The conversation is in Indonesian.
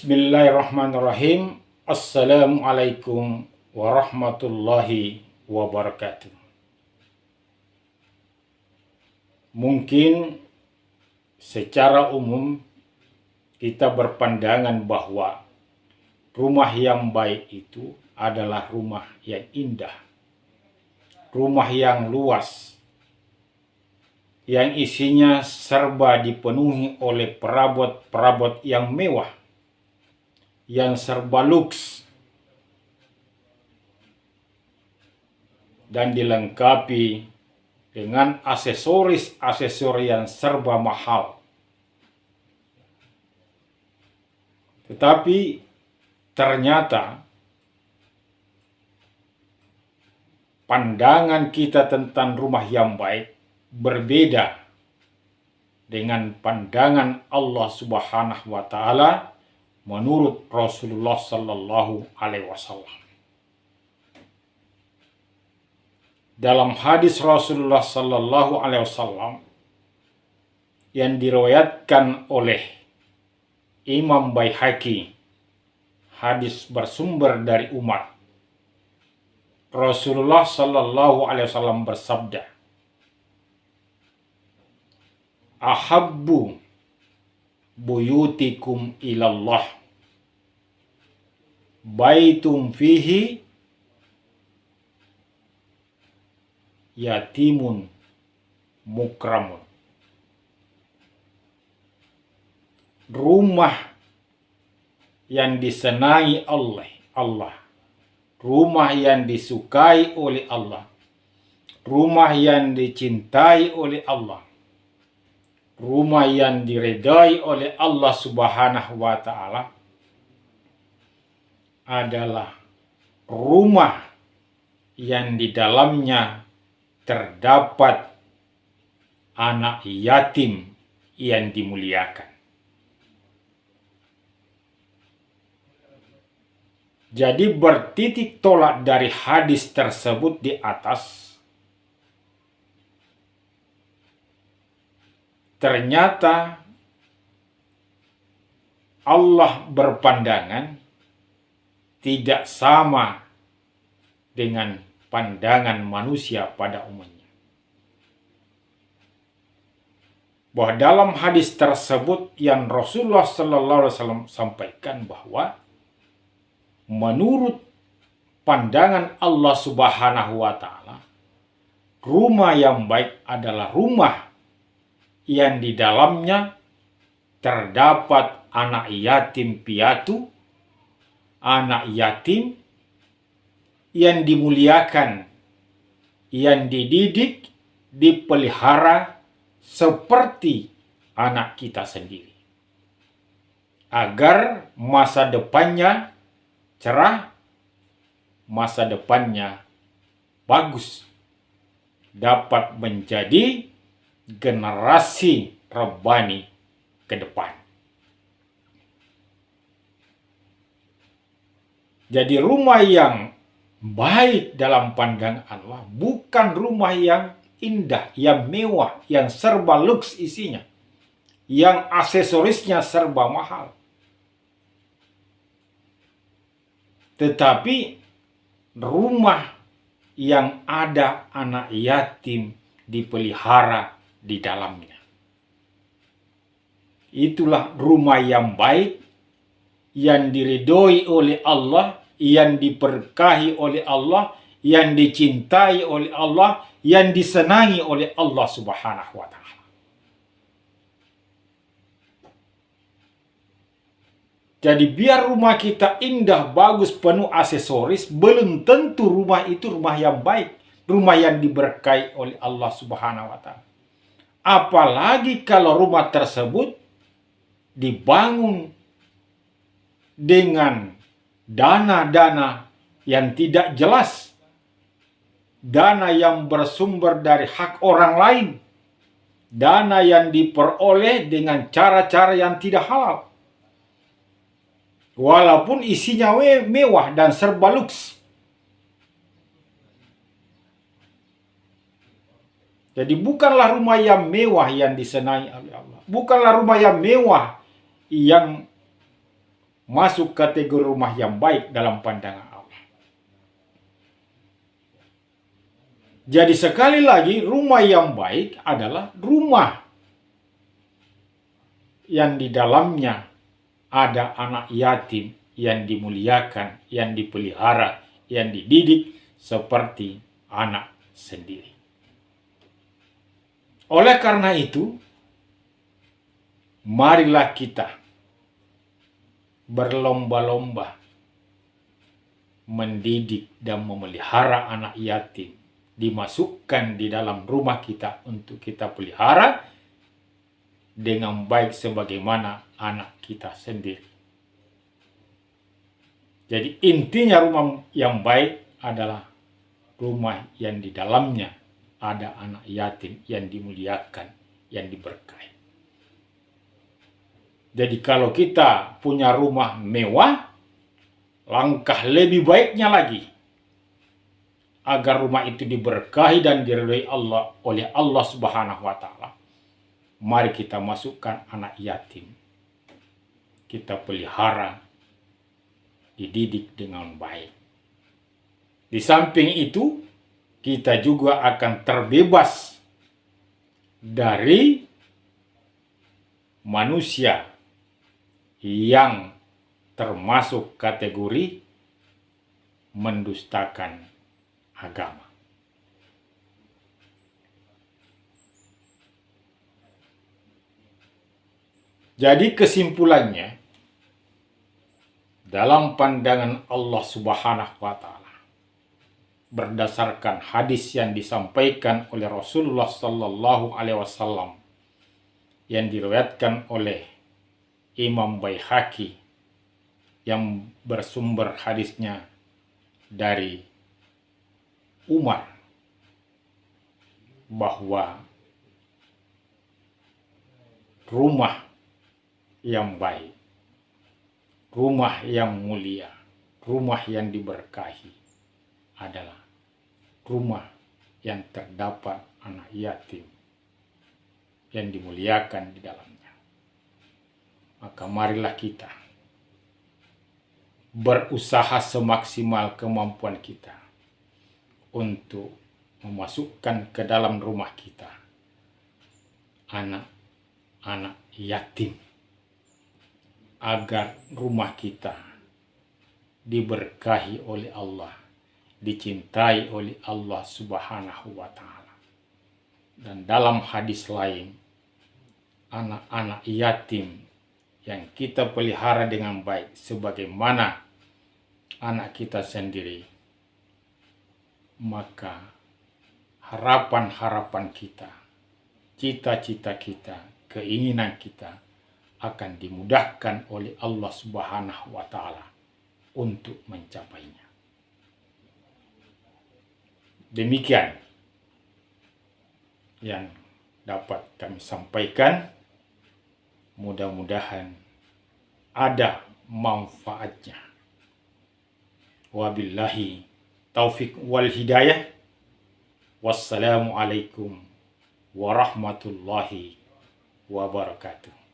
Bismillahirrahmanirrahim. Assalamualaikum warahmatullahi wabarakatuh. Mungkin secara umum kita berpandangan bahwa rumah yang baik itu adalah rumah yang indah, rumah yang luas, yang isinya serba dipenuhi oleh perabot-perabot yang mewah, yang serba luks, dan dilengkapi dengan aksesoris yang serba mahal. Tetapi ternyata pandangan kita tentang rumah yang baik berbeda dengan pandangan Allah Subhanahu wa taala menurut Rasulullah sallallahu alaihi wasallam. Dalam hadis Rasulullah sallallahu alaihi wasallam yang diriwayatkan oleh Imam Baihaqi, hadis bersumber dari Umar, Rasulullah sallallahu alaihi wasallam bersabda, "Ahabbu buyutikum ilallah baitum fihi yatimun mukramun." Rumah yang disenangi oleh Allah, rumah yang disukai oleh Allah, rumah yang dicintai oleh Allah, rumah yang diredai oleh Allah Subhanahu wa taala adalah rumah yang di dalamnya terdapat anak yatim yang dimuliakan. Jadi bertitik tolak dari hadis tersebut di atas, ternyata Allah berpandangan tidak sama dengan pandangan manusia pada umumnya. Bahwa dalam hadis tersebut yang Rasulullah sallallahu alaihi wasallam sampaikan bahwa menurut pandangan Allah Subhanahu wa taala, rumah yang baik adalah rumah yang di dalamnya terdapat anak yatim piatu, anak yatim yang dimuliakan, yang dididik, dipelihara seperti anak kita sendiri, agar masa depannya cerah, masa depannya bagus, dapat menjadi generasi rebani ke depan. Jadi rumah yang baik dalam pandangan Allah bukan rumah yang indah, yang mewah, yang serba luks isinya, yang aksesorisnya serba mahal. Tetapi rumah yang ada anak yatim dipelihara di dalamnya. Itulah rumah yang baik, yang diridhoi oleh Allah, yang diberkahi oleh Allah, yang dicintai oleh Allah, yang disenangi oleh Allah Subhanahu wa taala. Jadi biar rumah kita indah, bagus, penuh aksesoris, belum tentu rumah itu rumah yang baik, rumah yang diberkahi oleh Allah Subhanahu wa taala. Apalagi kalau rumah tersebut dibangun dengan dana-dana yang tidak jelas, dana yang bersumber dari hak orang lain, dana yang diperoleh dengan cara-cara yang tidak halal, walaupun isinya mewah dan serba luks. Jadi bukanlah rumah yang mewah yang disenangi oleh Allah, bukanlah rumah yang mewah yang masuk kategori rumah yang baik dalam pandangan Allah. Jadi sekali lagi, rumah yang baik adalah rumah yang di dalamnya ada anak yatim yang dimuliakan, yang dipelihara, yang dididik seperti anak sendiri. Oleh karena itu, marilah kita berlomba-lomba mendidik dan memelihara anak yatim, dimasukkan di dalam rumah kita untuk kita pelihara dengan baik sebagaimana anak kita sendiri. Jadi intinya rumah yang baik adalah rumah yang di dalamnya ada anak yatim yang dimuliakan, yang diberkahi. Jadi kalau kita punya rumah mewah, langkah lebih baiknya lagi agar rumah itu diberkahi dan diridhai Allah oleh Allah Subhanahu wa taala. Mari kita masukkan anak yatim. Kita pelihara, dididik dengan baik. Di samping itu, kita juga akan terbebas dari manusia yang termasuk kategori mendustakan agama. Jadi kesimpulannya, dalam pandangan Allah Subhanahu wa taala, berdasarkan hadis yang disampaikan oleh Rasulullah sallallahu alaihi wasallam yang diriwayatkan oleh Imam Baihaqi yang bersumber hadisnya dari Umar, bahwa rumah yang baik, rumah yang mulia, rumah yang diberkahi adalah rumah yang terdapat anak yatim yang dimuliakan di dalamnya. Maka marilah kita berusaha semaksimal kemampuan kita untuk memasukkan ke dalam rumah kita anak-anak yatim, agar rumah kita diberkahi oleh Allah, dicintai oleh Allah Subhanahu wa taala. Dan dalam hadis lain, anak-anak yatim yang kita pelihara dengan baik sebagaimana anak kita sendiri, maka harapan-harapan kita, cita-cita kita, keinginan kita akan dimudahkan oleh Allah Subhanahu wa taala untuk mencapainya. Demikian yang dapat kami sampaikan. Mudah-mudahan ada manfaatnya. Wabillahi taufik wal hidayah. Wassalamualaikum warahmatullahi wabarakatuh.